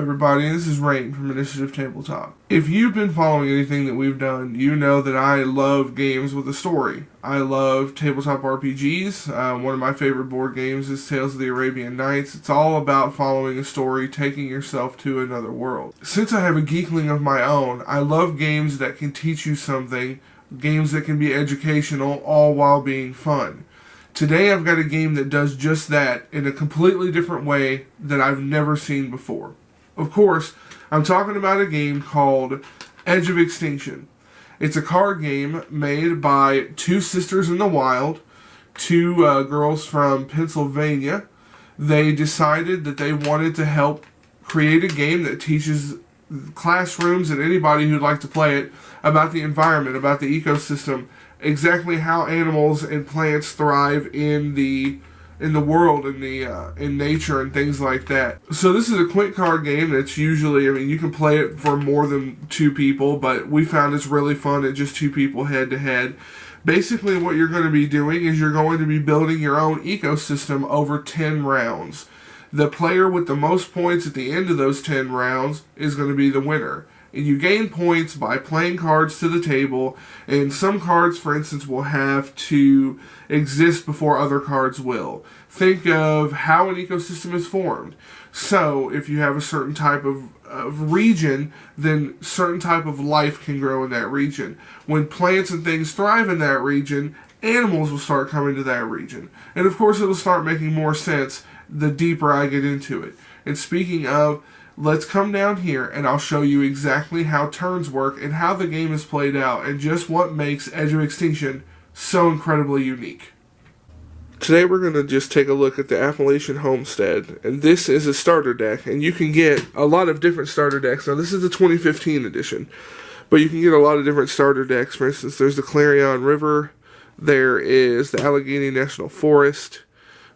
everybody, this is Raine from Initiative Tabletop. If you've been following anything that we've done, you know that I love games with a story. I love tabletop RPGs. One of my favorite board games is Tales of the Arabian Nights. It's all about following a story, taking yourself to another world. Since I have a geekling of my own, I love games that can teach you something, games that can be educational, all while being fun. Today I've got a game that does just that in a completely different way that I've never seen before. Of course, I'm talking about a game called Edge of Extinction. It's a card game made by two sisters in the wild, two girls from Pennsylvania. They decided that they wanted to help create a game that teaches classrooms and anybody who'd like to play it about the environment, about the ecosystem, exactly how animals and plants thrive in the world, in nature and things like that. So this is a quick card game that's usually, you can play it for more than two people, but we found it's really fun at just two people head to head. Basically what you're going to be doing is you're going to be building your own ecosystem over 10 rounds. The player with the most points at the end of those 10 rounds is going to be the winner. And you gain points by playing cards to the table, and some cards, for instance, will have to exist before other cards will. Think of how an ecosystem is formed. So, if you have a certain type of region, then certain type of life can grow in that region. When plants and things thrive in that region, animals will start coming to that region. And of course, it'll start making more sense the deeper I get into it. And speaking of, let's come down here and I'll show you exactly how turns work and how the game is played out and just what makes Edge of Extinction so incredibly unique. Today we're going to just take a look at the Appalachian Homestead, and this is a starter deck, and you can get a lot of different starter decks. Now this is the 2015 edition, but you can get a lot of different starter decks. For instance, there's the Clarion River, there is the Allegheny National Forest,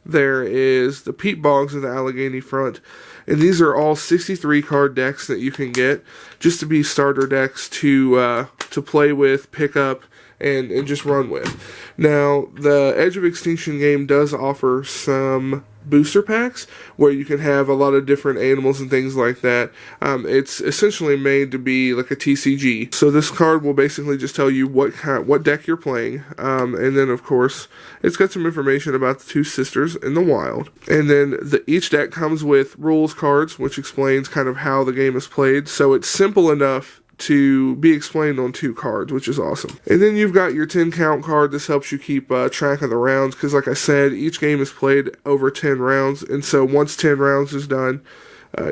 there is the peat bogs of the Allegheny Front, and these are all 63 card decks that you can get just to be starter decks to play with, pick up, and just run with. Now, the Edge of Extinction game does offer some booster packs where you can have a lot of different animals and things like that. It's essentially made to be like a TCG. So this card will basically just tell you what deck you're playing, and then of course it's got some information about the two sisters in the wild. And then each deck comes with rules cards, which explains kind of how the game is played. So it's simple enough to be explained on 2 cards, which is awesome. And then you've got your 10 count card. This helps you keep track of the rounds, because like I said, each game is played over 10 rounds, and so once 10 rounds is done,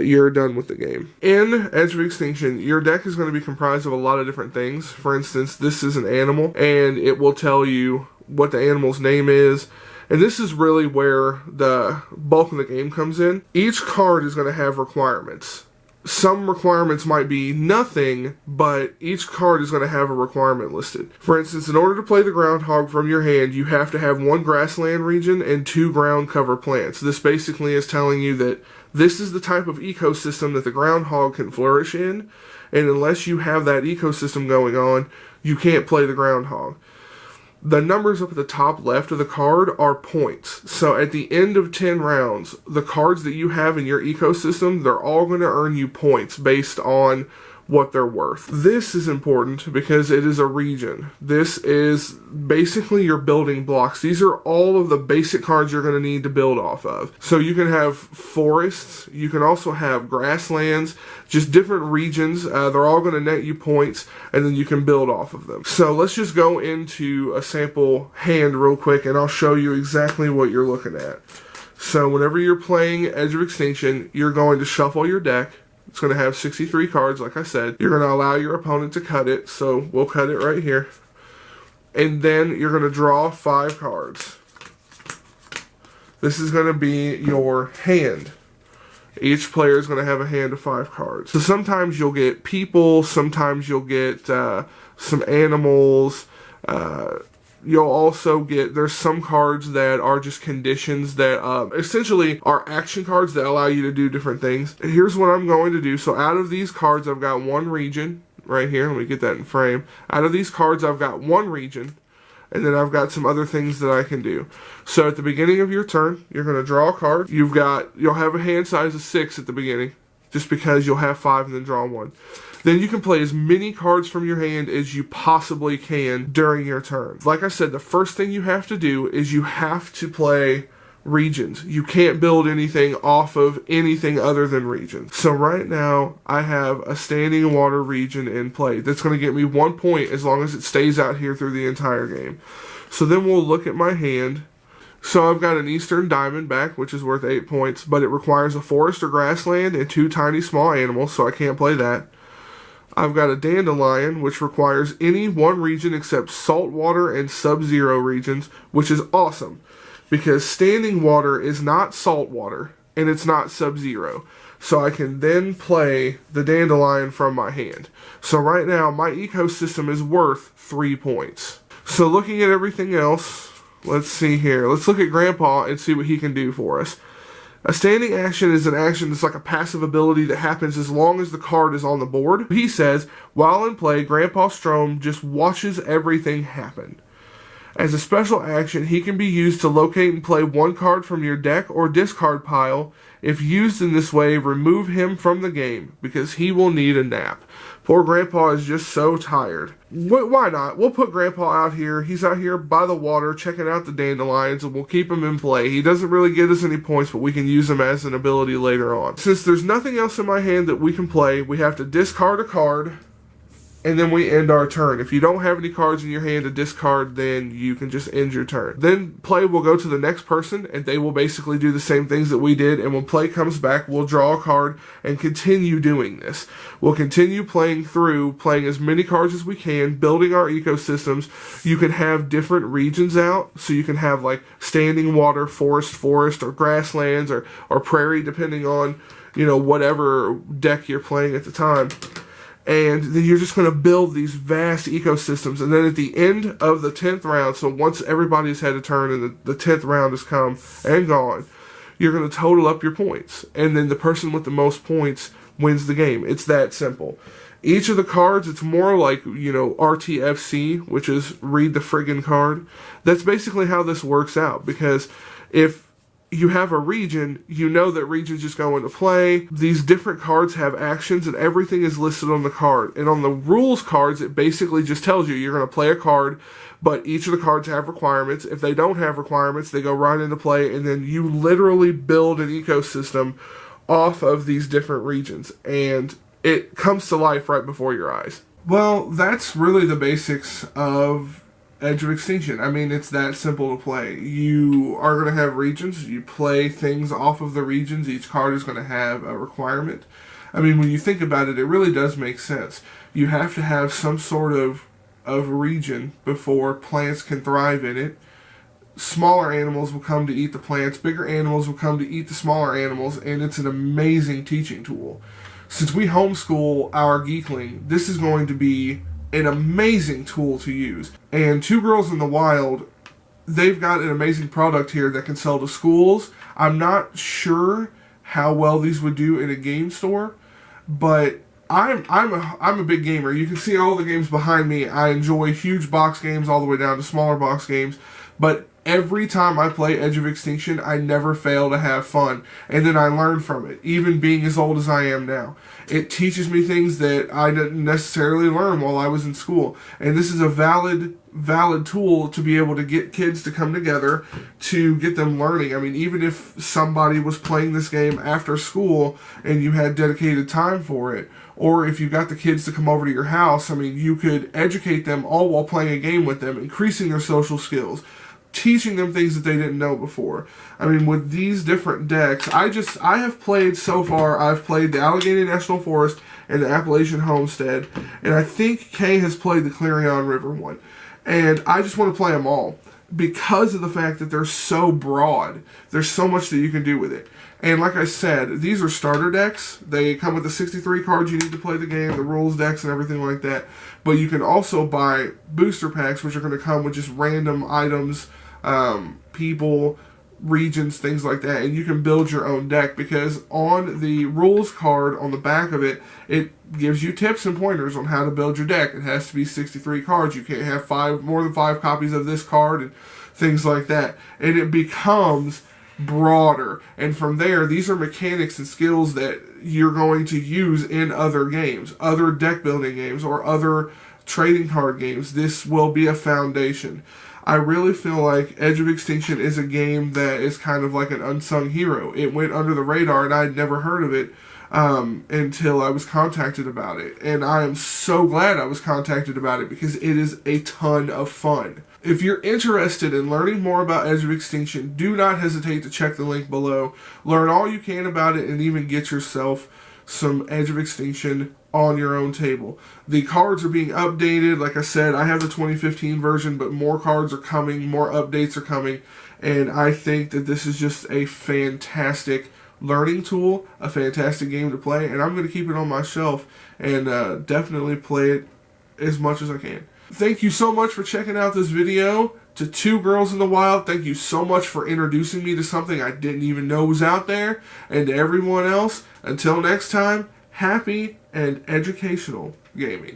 you're done with the game. In Edge of Extinction, your deck is going to be comprised of a lot of different things. For instance, this is an animal, and it will tell you what the animal's name is. And this is really where the bulk of the game comes in. Each card is going to have requirements. Some requirements might be nothing, but each card is going to have a requirement listed. For instance, in order to play the groundhog from your hand, you have to have 1 grassland region and 2 ground cover plants. This basically is telling you that this is the type of ecosystem that the groundhog can flourish in, and unless you have that ecosystem going on, you can't play the groundhog. The numbers up at the top left of the card are points. So at the end of 10 rounds, the cards that you have in your ecosystem, they're all going to earn you points based on what they're worth. This is important because it is a region. This is basically your building blocks. These are all of the basic cards you're going to need to build off of. So you can have forests, you can also have grasslands, just different regions. They're all going to net you points, and then you can build off of them. So let's just go into a sample hand real quick, and I'll show you exactly what you're looking at. So whenever you're playing Edge of Extinction, you're going to shuffle your deck. It's going to have 63 cards, like I said. You're going to allow your opponent to cut it, so we'll cut it right here. And then you're going to draw 5 cards. This is going to be your hand. Each player is going to have a hand of 5 cards. So sometimes you'll get people, sometimes you'll get some animals, you'll also get, there's some cards that are just conditions that essentially are action cards that allow you to do different things. And here's what I'm going to do. So out of these cards, I've got 1 region right here. Let me get that in frame. Out of these cards, I've got 1 region, and then I've got some other things that I can do. So at the beginning of your turn, you're going to draw a card. You'll have a hand size of 6 at the beginning. just because you'll have 5 and then draw 1. Then you can play as many cards from your hand as you possibly can during your turn. Like I said, the first thing you have to do is you have to play regions. You can't build anything off of anything other than regions. So right now, I have a standing water region in play. That's going to get me 1 point as long as it stays out here through the entire game. So then we'll look at my hand. So I've got an Eastern Diamondback, which is worth 8 points, but it requires a forest or grassland and 2 tiny small animals, so I can't play that. I've got a Dandelion, which requires any one region except saltwater and sub-zero regions, which is awesome, because standing water is not saltwater, and it's not sub-zero. So I can then play the Dandelion from my hand. So right now, my ecosystem is worth 3 points. So looking at everything else, let's see here. Let's look at Grandpa and see what he can do for us. A standing action is an action that's like a passive ability that happens as long as the card is on the board. He says, while in play, Grandpa Strom just watches everything happen. As a special action, he can be used to locate and play 1 card from your deck or discard pile. If used in this way, remove him from the game, because he will need a nap. Poor Grandpa is just so tired. Why not? We'll put Grandpa out here. He's out here by the water checking out the dandelions, and we'll keep him in play. He doesn't really get us any points, but we can use him as an ability later on. Since there's nothing else in my hand that we can play, we have to discard a card, and then we end our turn. If you don't have any cards in your hand to discard, then you can just end your turn. Then play will go to the next person, and they will basically do the same things that we did, and when play comes back, we'll draw a card and continue doing this. We'll continue playing as many cards as we can, building our ecosystems. You can have different regions out, so you can have like standing water, forest, or grasslands, or prairie, depending on, whatever deck you're playing at the time. And then you're just going to build these vast ecosystems. And then at the end of the 10th round, so once everybody's had a turn and the 10th round has come and gone, you're going to total up your points. And then the person with the most points wins the game. It's that simple. Each of the cards, it's more like, RTFC, which is read the friggin' card. That's basically how this works out. Because if you have a region, you know that regions just go into play. These different cards have actions, and everything is listed on the card. And on the rules cards, it basically just tells you you're going to play a card, but each of the cards have requirements. If they don't have requirements, they go right into play, and then you literally build an ecosystem off of these different regions. And it comes to life right before your eyes. Well, that's really the basics of Edge of Extinction. I mean, it's that simple to play. You are going to have regions. You play things off of the regions. Each card is going to have a requirement. I mean, when you think about it, it really does make sense. You have to have some sort of region before plants can thrive in it. Smaller animals will come to eat the plants. Bigger animals will come to eat the smaller animals, and it's an amazing teaching tool. Since we homeschool our geekling, this is going to be an amazing tool to use. And Two Girls in the Wild, they've got an amazing product here that can sell to schools. I'm not sure how well these would do in a game store, but I'm a big gamer. You can see all the games behind me. I enjoy huge box games all the way down to smaller box games, but every time I play Edge of Extinction, I never fail to have fun. And then I learn from it, even being as old as I am now. It teaches me things that I didn't necessarily learn while I was in school. And this is a valid tool to be able to get kids to come together to get them learning. I mean, even if somebody was playing this game after school and you had dedicated time for it, or if you got the kids to come over to your house, I mean, you could educate them all while playing a game with them, increasing their social skills, teaching them things that they didn't know before. I mean, with these different decks, I have played so far, I've played the Allegheny National Forest and the Appalachian Homestead, and I think Kay has played the Clarion River one. And I just want to play them all because of the fact that they're so broad. There's so much that you can do with it. And like I said, these are starter decks. They come with the 63 cards you need to play the game, the rules decks and everything like that. But you can also buy booster packs, which are going to come with just random items, people, regions, things like that, and you can build your own deck, because on the rules card on the back of it, it gives you tips and pointers on how to build your deck. It has to be 63 cards. You can't have more than 5 copies of this card and things like that. And it becomes broader. And from there, these are mechanics and skills that you're going to use in other games, other deck building games, or other trading card games. This will be a foundation. I really feel like Edge of Extinction is a game that is kind of like an unsung hero. It went under the radar, and I'd never heard of it until I was contacted about it. And I am so glad I was contacted about it because it is a ton of fun. If you're interested in learning more about Edge of Extinction, do not hesitate to check the link below. Learn all you can about it and even get yourself some Edge of Extinction on your own table. The cards are being updated. Like I said, I have the 2015 version, but more cards are coming, more updates are coming, and I think that this is just a fantastic learning tool, a fantastic game to play, and I'm going to keep it on my shelf and definitely play it as much as I can. Thank you so much for checking out this video. To Two Girls in the Wild, thank you so much for introducing me to something I didn't even know was out there. And to everyone else, until next time, happy and educational gaming.